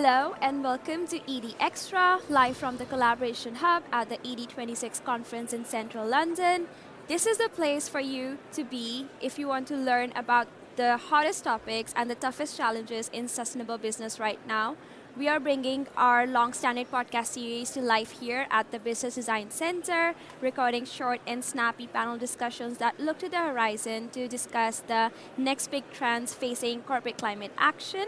Hello and welcome to Edie Extra, live from the Collaboration Hub at the Edie 26 conference in central London. This is the place for you to be if you want to learn about the hottest topics and the toughest challenges in sustainable business right now. We are bringing our long-standing podcast series to life here at the Business Design Center, recording short and snappy panel discussions that look to the horizon to discuss the next big trends facing corporate climate action.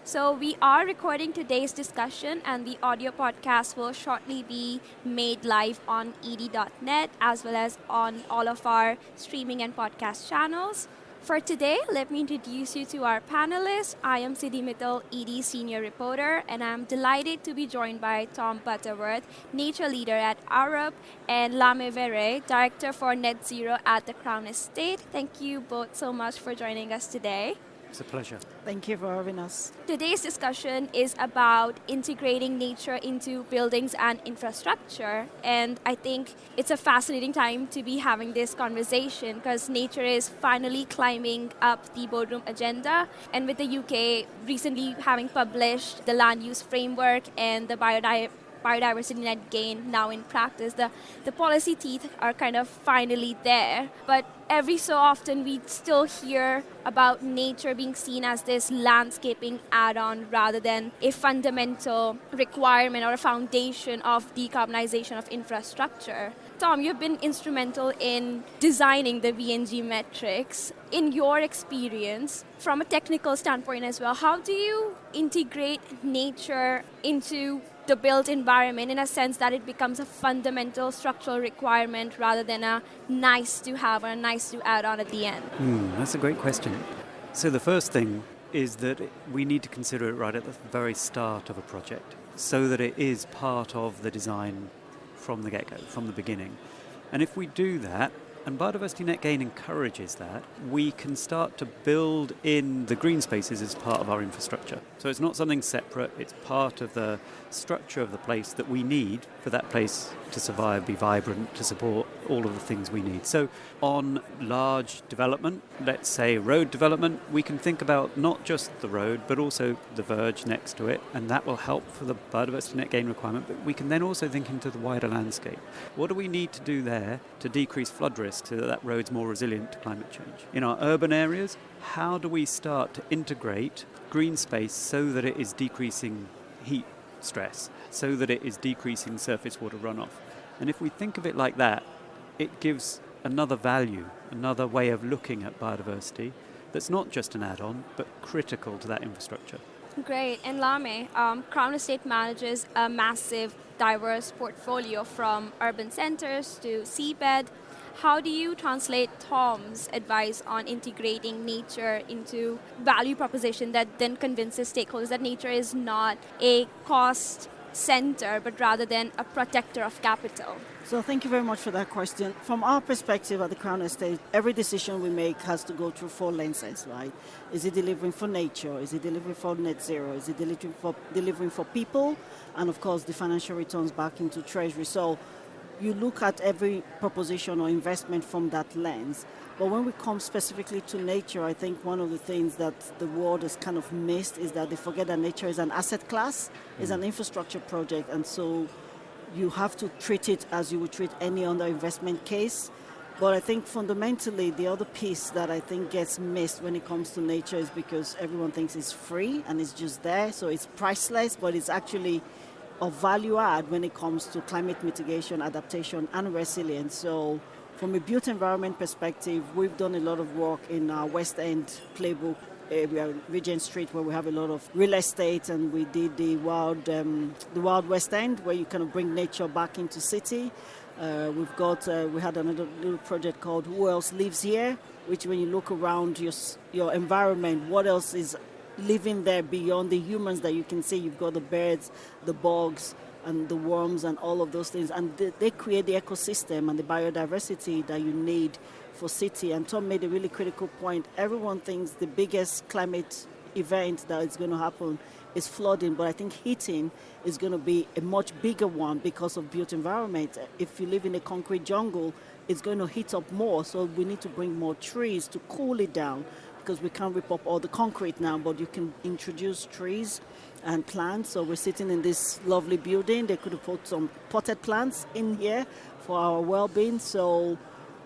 So we are recording today's discussion, and the audio podcast will shortly be made live on edie.net as well as on all of our streaming and podcast channels. For today, let me introduce you to our panelists. I am Siddhi Mittal, Edie Senior Reporter, and I'm delighted to be joined by Tom Butterworth, Nature Leader at Arup, and Lame Vere, Director for Net Zero at the Crown Estate. Thank you both so much for joining us today. It's a pleasure. Thank you for having us. Today's discussion is about integrating nature into buildings and infrastructure. And I think it's a fascinating time to be having this conversation because nature is finally climbing up the boardroom agenda. And with the UK recently having published the land use framework and the biodiversity net gain now in practice, the policy teeth are kind of finally there. But every so often we still hear about nature being seen as this landscaping add-on rather than a fundamental requirement or a foundation of decarbonization of infrastructure. Tom, you've been instrumental in designing the VNG metrics. In your experience, from a technical standpoint as well, how do you integrate nature into the built environment in a sense that it becomes a fundamental structural requirement rather than a nice to have or a nice to add on at the end? That's a great question. So the first thing is that we need to consider it right at the very start of a project so that it is part of the design from the get-go, from the beginning. And if we do that, and Biodiversity Net Gain encourages that, we can start to build in the green spaces as part of our infrastructure. So it's not something separate, it's part of the structure of the place that we need for that place to survive, be vibrant, to support all of the things we need. So on large development, let's say road development, we can think about not just the road, but also the verge next to it, and that will help for the Biodiversity Net Gain requirement, but we can then also think into the wider landscape. What do we need to do there to decrease flood risk so that that road's more resilient to climate change? In our urban areas, how do we start to integrate green space so that it is decreasing heat stress, so that it is decreasing surface water runoff? And if we think of it like that, it gives another value, another way of looking at biodiversity that's not just an add-on, but critical to that infrastructure. Great. And Lame, Crown Estate manages a massive, diverse portfolio from urban centers to seabed. How do you translate Tom's advice on integrating nature into value proposition that then convinces stakeholders that nature is not a cost center, but rather than a protector of capital? So thank you very much for that question. From our perspective at the Crown Estate, every decision we make has to go through four lenses, right? Is it delivering for nature? Is it delivering for net zero? Is it delivering for people? And of course, the financial returns back into Treasury. So you look at every proposition or investment from that lens. But when we come specifically to nature, I think one of the things that the world has kind of missed is that they forget that nature is an asset class, is an infrastructure project, and so you have to treat it as you would treat any other investment case. But I think fundamentally the other piece that I think gets missed when it comes to nature is because everyone thinks it's free and it's just there, so it's priceless, but it's actually of value add when it comes to climate mitigation, adaptation, and resilience. So from a built environment perspective, we've done a lot of work in our West End playbook area, Regent Street, where we have a lot of real estate, and we did the Wild West End, where you kind of bring nature back into city. We had another little project called Who Else Lives Here, which when you look around your environment, what else is living there beyond the humans that you can see? You've got the birds, the bugs, and the worms and all of those things. And they create the ecosystem and the biodiversity that you need for city. And Tom made a really critical point. Everyone thinks the biggest climate event that is going to happen is flooding, but I think heating is going to be a much bigger one because of built environment. If you live in a concrete jungle, it's going to heat up more, so we need to bring more trees to cool it down. because we can't rip up all the concrete now, but you can introduce trees and plants. So we're sitting in this lovely building. They could have put some potted plants in here for our well-being. So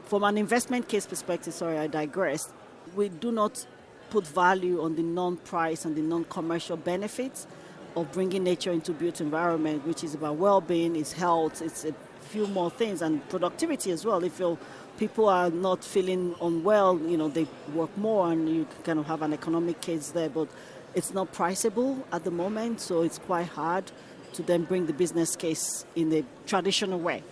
from an investment case perspective, sorry, I digressed, we do not put value on the non-price and the non-commercial benefits of bringing nature into built environment, which is about well-being, it's health, it's a few more things, and productivity as well. If your people are not feeling unwell, they work more, and you can kind of have an economic case there, but it's not priceable at the moment, so it's quite hard to then bring the business case in a traditional way.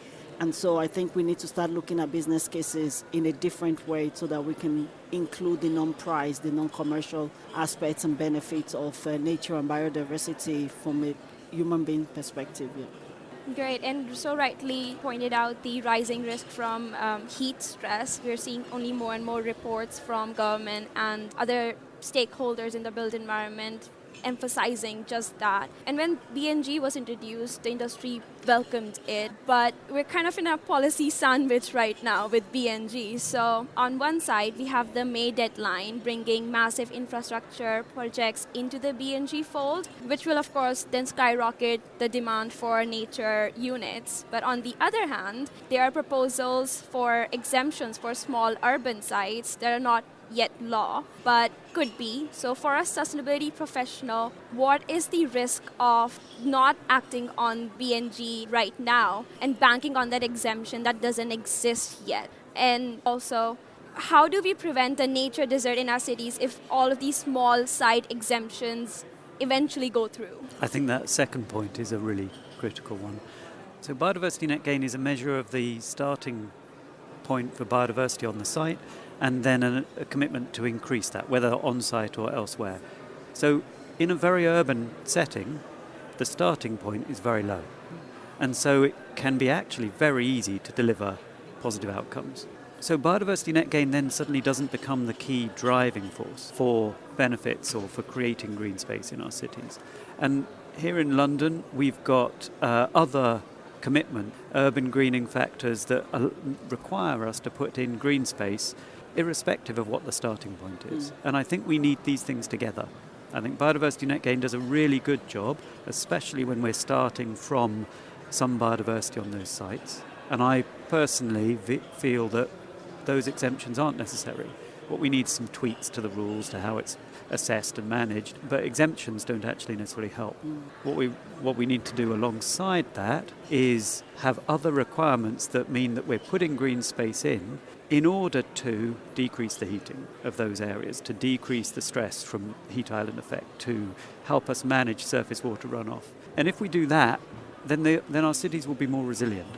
And so I think we need to start looking at business cases in a different way so that we can include the non-price, the non-commercial aspects and benefits of nature and biodiversity from a human being perspective. Yeah. Great, and so rightly pointed out the rising risk from heat stress. We're seeing only more and more reports from government and other stakeholders in the built environment emphasizing just that. And when BNG was introduced, the industry welcomed it, but we're kind of in a policy sandwich right now with BNG. So on one side, we have the May deadline bringing massive infrastructure projects into the BNG fold, which will of course then skyrocket the demand for nature units. But on the other hand, there are proposals for exemptions for small urban sites that are not yet law, but could be. So for a sustainability professional, what is the risk of not acting on BNG right now and banking on that exemption that doesn't exist yet? And also, how do we prevent the nature desert in our cities if all of these small site exemptions eventually go through? I think that second point is a really critical one. So biodiversity net gain is a measure of the starting point for biodiversity on the site, and then a commitment to increase that, whether on-site or elsewhere. So in a very urban setting, the starting point is very low. And so it can be actually very easy to deliver positive outcomes. So biodiversity net gain then suddenly doesn't become the key driving force for benefits or for creating green space in our cities. And here in London, we've got other commitment, urban greening factors that require us to put in green space irrespective of what the starting point is. And I think we need these things together. I think biodiversity net gain does a really good job, especially when we're starting from some biodiversity on those sites. And I personally feel that those exemptions aren't necessary. What we need is some tweaks to the rules, to how it's assessed and managed, but exemptions don't actually necessarily help. What we need to do alongside that is have other requirements that mean that we're putting green space in order to decrease the heating of those areas, to decrease the stress from heat island effect, to help us manage surface water runoff. And if we do that, then our cities will be more resilient.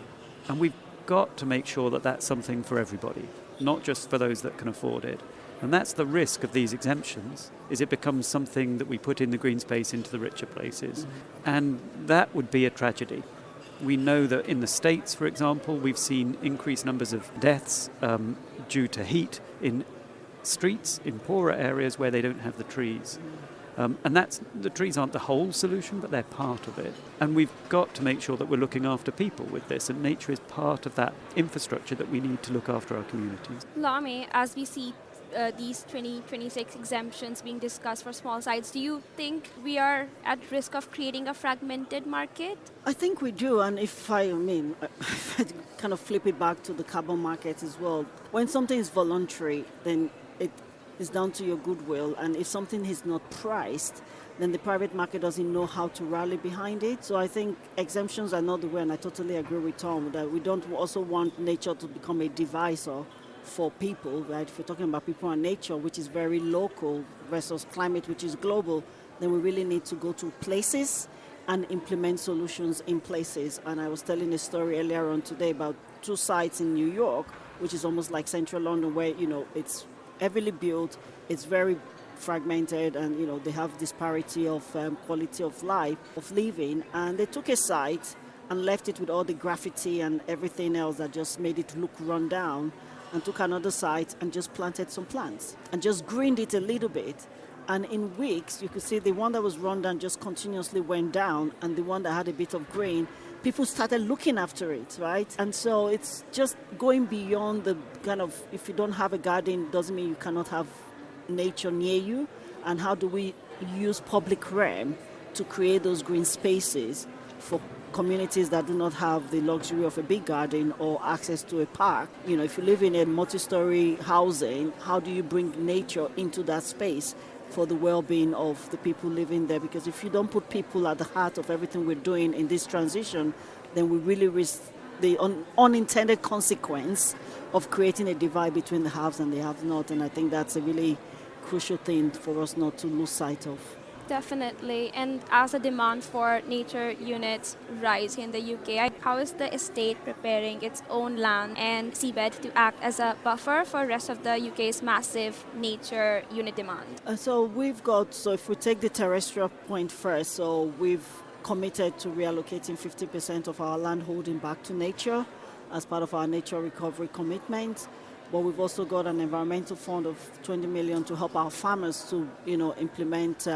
And we've got to make sure that that's something for everybody, not just for those that can afford it. And that's the risk of these exemptions, is it becomes something that we put in the green space into the richer places. And that would be a tragedy. We know that in the States, for example, we've seen increased numbers of deaths due to heat in streets, in poorer areas where they don't have the trees. And the trees aren't the whole solution, but they're part of it. And we've got to make sure that we're looking after people with this, and nature is part of that infrastructure that we need to look after our communities. Lame, as we see these 2026 exemptions being discussed for small sites, do you think we are at risk of creating a fragmented market? I think we do, and if I kind of flip it back to the carbon market as well, when something is voluntary, then it is down to your goodwill, and if something is not priced, then the private market doesn't know how to rally behind it. So I think exemptions are not the way, and I totally agree with Tom that we don't also want nature to become a divisor for people, right? If we're talking about people and nature, which is very local, versus climate, which is global, then we really need to go to places and implement solutions in places. And I was telling a story earlier on today about 2 sites in New York, which is almost like central London, where, it's heavily built, it's very fragmented, and, they have disparity of quality of life, of living. And they took a site and left it with all the graffiti and everything else that just made it look run down, and took another site and just planted some plants and just greened it a little bit. And in weeks, you could see the one that was run down just continuously went down, and the one that had a bit of green, people started looking after it, right? And so it's just going beyond the kind of, if you don't have a garden, doesn't mean you cannot have nature near you, and how do we use public realm to create those green spaces for communities that do not have the luxury of a big garden or access to a park. You know, if you live in a multi-story housing, how do you bring nature into that space for the well-being of the people living there? Because if you don't put people at the heart of everything we're doing in this transition, then we really risk the unintended consequence of creating a divide between the haves and the have-not. And I think that's a really crucial thing for us not to lose sight of. Definitely. And as the demand for nature units rise here in the UK, how is the estate preparing its own land and seabed to act as a buffer for the rest of the UK's massive nature unit demand? So if we take the terrestrial point first, so we've committed to reallocating 50% of our land holding back to nature as part of our nature recovery commitment. But we've also got an environmental fund of 20 million to help our farmers to, implement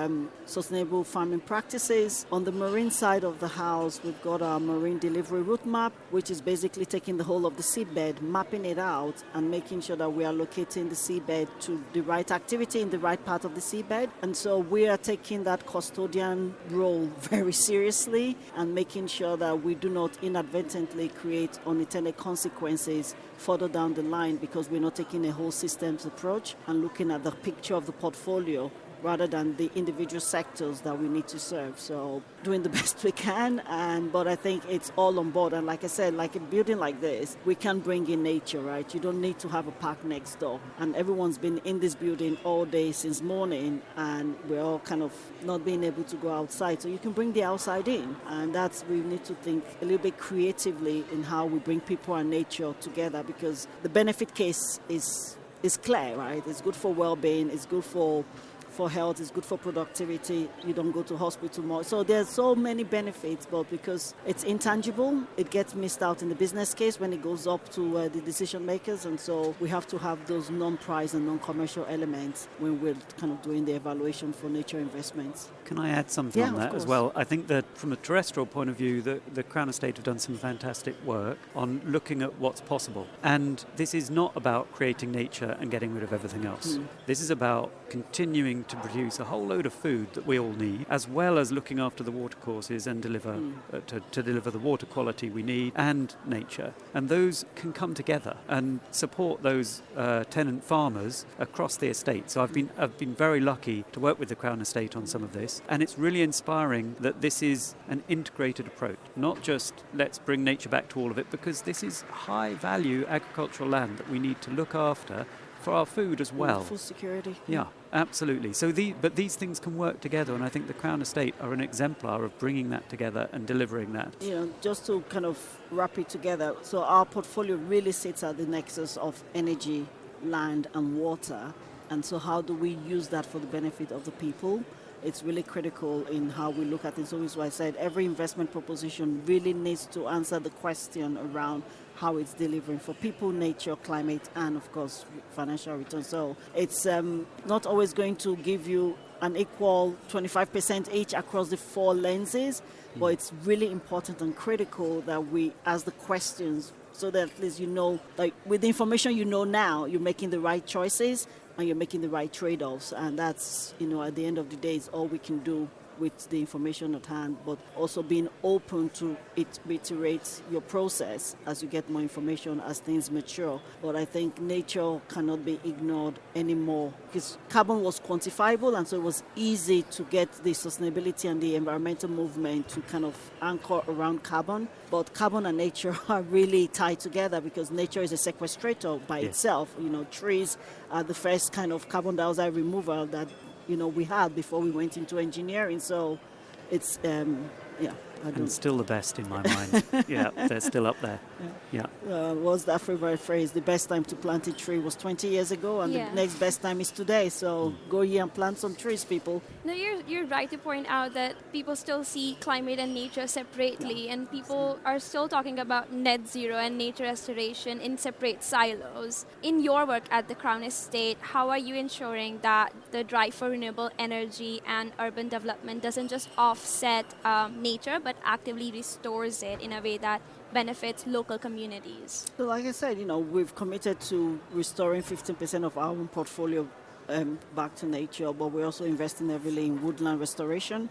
sustainable farming practices. On the marine side of the house, we've got our marine delivery route map, which is basically taking the whole of the seabed, mapping it out, and making sure that we are locating the seabed to the right activity in the right part of the seabed. And so we are taking that custodian role very seriously and making sure that we do not inadvertently create unintended consequences further down the line, because we're not taking a whole systems approach and looking at the picture of the portfolio rather than the individual sectors that we need to serve. So doing the best we can, but I think it's all on board. And like I said, like a building like this, we can bring in nature, right? You don't need to have a park next door. And everyone's been in this building all day since morning, and we're all kind of not being able to go outside. So you can bring the outside in. And we need to think a little bit creatively in how we bring people and nature together, because the benefit case is clear, right? It's good for well-being, it's good for health, it's good for productivity, you don't go to hospital more. So there's so many benefits, but because it's intangible, it gets missed out in the business case when it goes up to the decision makers. And so we have to have those non-price and non-commercial elements when we're kind of doing the evaluation for nature investments. Can I add something on that course. as well? I think that from a terrestrial point of view, the Crown Estate have done some fantastic work on looking at what's possible. And this is not about creating nature and getting rid of everything else. This is about continuing to produce a whole load of food that we all need, as well as looking after the watercourses and deliver to deliver the water quality we need and nature. And those can come together and support those tenant farmers across the estate. So I've been very lucky to work with the Crown Estate on some of this, and it's really inspiring that this is an integrated approach, not just let's bring nature back to all of it, because this is high value agricultural land that we need to look after for our food as well. Food security. Yeah, absolutely. So but these things can work together, and I think the Crown Estate are an exemplar of bringing that together and delivering that. Just to kind of wrap it together, so our portfolio really sits at the nexus of energy, land and water. And so how do we use that for the benefit of the people? It's really critical in how we look at it. So that's why I said every investment proposition really needs to answer the question around how it's delivering for people, nature, climate, and of course financial return. So it's not always going to give you an equal 25% each across the four lenses, but it's really important and critical that we ask the questions so that at least like with the information now, you're making the right choices and you're making the right trade-offs. And that's, at the end of the day, it's all we can do with the information at hand, but also being open to reiterate your process as you get more information, as things mature. But I think nature cannot be ignored anymore, because carbon was quantifiable, and so it was easy to get the sustainability and the environmental movement to kind of anchor around carbon. But carbon and nature are really tied together, because nature is a sequestrator by itself. Trees are the first kind of carbon dioxide removal that we had before we went into engineering. So it's, And still the best in my mind. Yeah, they're still up there. Yeah. What's that favorite phrase? The best time to plant a tree was 20 years ago, and the next best time is today. So go here and plant some trees, people. No, you're right to point out that people still see climate and nature separately, and people are still talking about net zero and nature restoration in separate silos. In your work at the Crown Estate, how are you ensuring that the drive for renewable energy and urban development doesn't just offset nature, but actively restores it in a way that benefits local communities? So like I said, we've committed to restoring 15% of our own portfolio back to nature, but we're also investing heavily in woodland restoration.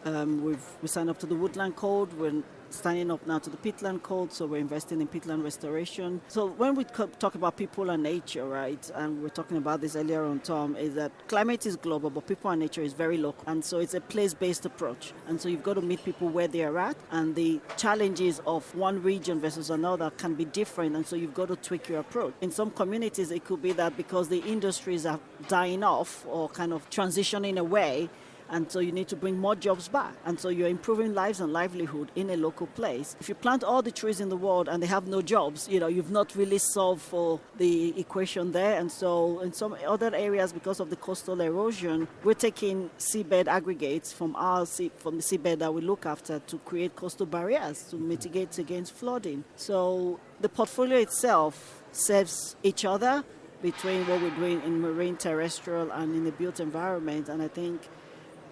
We signed up to the Woodland Code. We're signing up now to the Peatland Code, so we're investing in peatland restoration. So when we talk about people and nature, right, and we we're talking about this earlier on, Tom, is that climate is global, but people and nature is very local. And so it's a place-based approach. And so you've got to meet people where they are at, and the challenges of one region versus another can be different, and so you've got to tweak your approach. In some communities, it could be that because the industries are dying off or kind of transitioning away, and so you need to bring more jobs back. And so you're improving lives and livelihood in a local place. If you plant all the trees in the world and they have no jobs, you've not really solved for the equation there. And so in some other areas, because of the coastal erosion, we're taking seabed aggregates from the seabed that we look after to create coastal barriers to mitigate against flooding. So the portfolio itself serves each other between what we're doing in marine, terrestrial, and in the built environment. And I think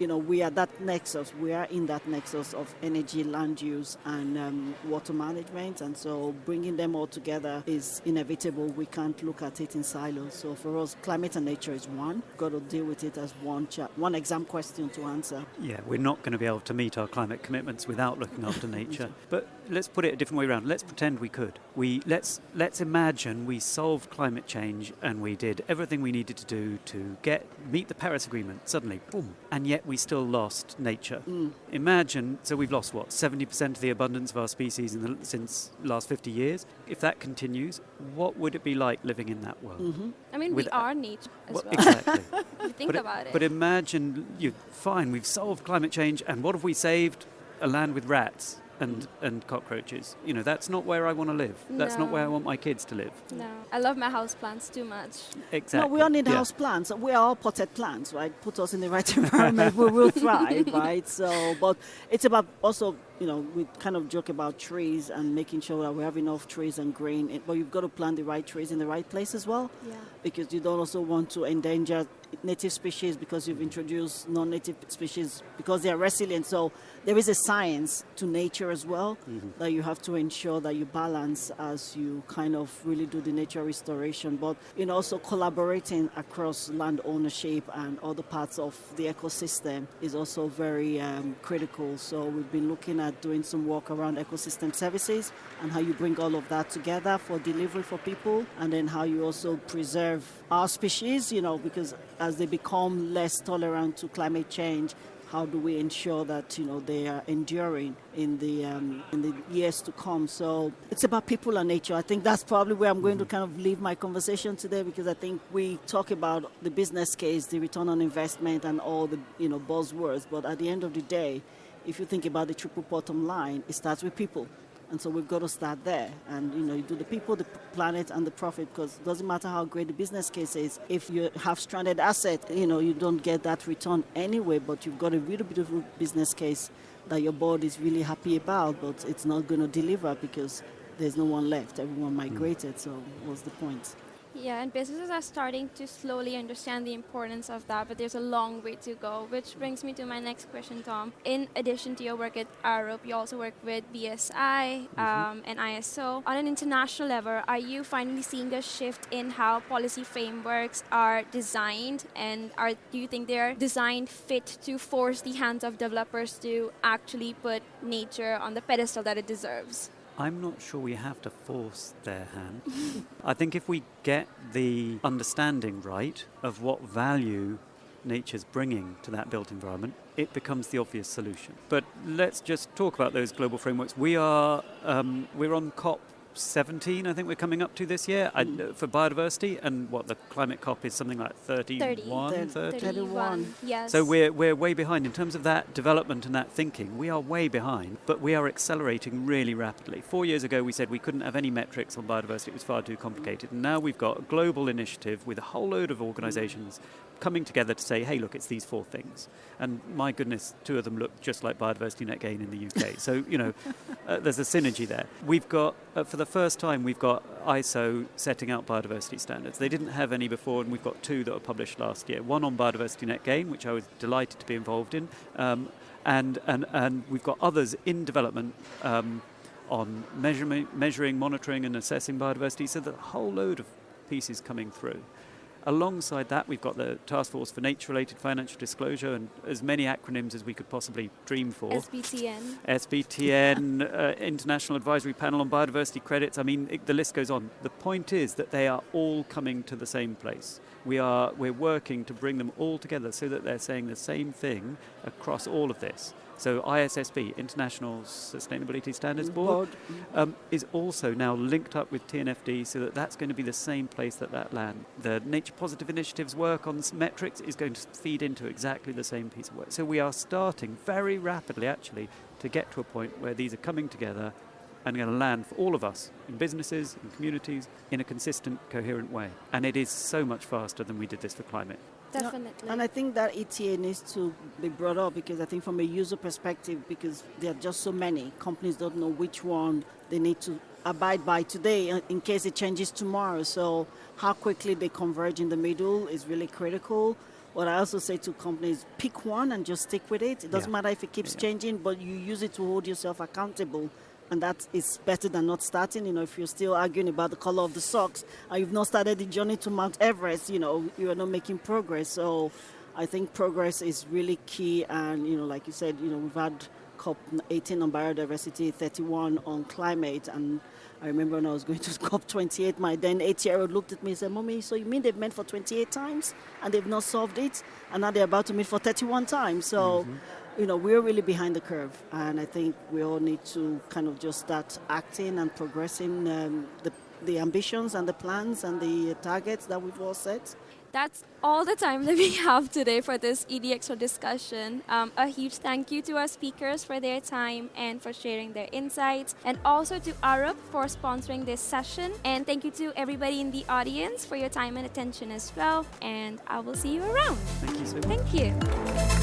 we are that nexus. We are in that nexus of energy, land use, and water management. And so bringing them all together is inevitable. We can't look at it in silos. So for us, climate and nature is one. We've got to deal with it as one exam question to answer. Yeah, we're not going to be able to meet our climate commitments without looking after nature. But let's put it a different way around. Let's pretend we could. Let's imagine we solved climate change and we did everything we needed to do to meet the Paris Agreement. Suddenly, boom, and yet we still lost nature. Imagine, so we've lost 70% of the abundance of our species since last 50 years. If that continues, what would it be like living in that world? Mm-hmm. I mean, we are nature as well. Exactly. You think about it. But imagine, fine, we've solved climate change, and what have we saved? A land with rats and cockroaches. That's not where I want to live. That's not where I want my kids to live. No, I love my house plants too much. Exactly. No, we all need house plants. We are all potted plants, right? Put us in the right environment, we will thrive, right? So, but it's about also, we kind of joke about trees and making sure that we have enough trees and green, but you've got to plant the right trees in the right place as well. Yeah. Because you don't also want to endanger native species because you've introduced non-native species because they are resilient. So there is a science to nature as well that you have to ensure that you balance as you kind of really do the nature restoration. But also collaborating across land ownership and other parts of the ecosystem is also very critical. So we've been looking at doing some work around ecosystem services and how you bring all of that together for delivery for people, and then how you also preserve our species, because as they become less tolerant to climate change, how do we ensure that they are enduring in the years to come? So it's about people and nature. I think that's probably where I'm going to kind of leave my conversation today, because I think we talk about the business case, the return on investment, and all the buzzwords. But at the end of the day, if you think about the triple bottom line, it starts with people. And so we've got to start there. And, you do the people, the planet, and the profit, because it doesn't matter how great the business case is. If you have stranded asset, you don't get that return anyway, but you've got a really beautiful business case that your board is really happy about, but it's not going to deliver because there's no one left. Everyone migrated, so what's the point? Yeah, and businesses are starting to slowly understand the importance of that, but there's a long way to go, which brings me to my next question, Tom. In addition to your work at Arup, you also work with BSI and ISO. On an international level, are you finally seeing a shift in how policy frameworks are designed, and do you think they're designed fit to force the hands of developers to actually put nature on the pedestal that it deserves? I'm not sure we have to force their hand. I think if we get the understanding right of what value nature's bringing to that built environment, it becomes the obvious solution. But let's just talk about those global frameworks. We're on COP 17, I think we're coming up to this year for biodiversity, and the climate COP is something like 31. Yes. So we're way behind in terms of that development and that thinking. We are way behind, but we are accelerating really rapidly. 4 years ago we said we couldn't have any metrics on biodiversity, it was far too complicated, and now we've got a global initiative with a whole load of organizations coming together to say, hey, look, it's these 4 things. And my goodness, 2 of them look just like biodiversity net gain in the UK. So, there's a synergy there. We've got, for the first time, we've got ISO setting out biodiversity standards. They didn't have any before, and we've got 2 that were published last year. One on biodiversity net gain, which I was delighted to be involved in, and we've got others in development on measuring, monitoring, and assessing biodiversity. So there's a whole load of pieces coming through. Alongside that, we've got the Task Force for Nature-related Financial Disclosure, and as many acronyms as we could possibly dream for. SBTN, International Advisory Panel on Biodiversity Credits. I mean, the list goes on. The point is that they are all coming to the same place. We're working to bring them all together so that they're saying the same thing across all of this. So ISSB, International Sustainability Standards Board, is also now linked up with TNFD so that that's going to be the same place that lands. The Nature Positive Initiative's work on metrics is going to feed into exactly the same piece of work. So we are starting very rapidly, actually, to get to a point where these are coming together and going to land for all of us, in businesses, in communities, in a consistent, coherent way. And it is so much faster than we did this for climate. Definitely. And I think that ETA needs to be brought up because I think from a user perspective, because there are just so many, companies don't know which one they need to abide by today in case it changes tomorrow. So how quickly they converge in the middle is really critical. What I also say to companies, pick one and just stick with it. It doesn't matter if it keeps changing, but you use it to hold yourself accountable. And that is better than not starting. If you're still arguing about the color of the socks and you've not started the journey to Mount Everest, you are not making progress. So I think progress is really key. And, like you said, we've had COP18 on biodiversity, 31 on climate. And I remember when I was going to COP28, my then 8-year-old looked at me and said, "Mommy, so you mean they've met for 28 times and they've not solved it? And now they're about to meet for 31 times. So, we're really behind the curve. And I think we all need to kind of just start acting and progressing the ambitions and the plans and the targets that we've all set. That's all the time that we have today for this EDie Extra discussion. A huge thank you to our speakers for their time and for sharing their insights, and also to Arup for sponsoring this session. And thank you to everybody in the audience for your time and attention as well. And I will see you around. Thank you so much. Thank you.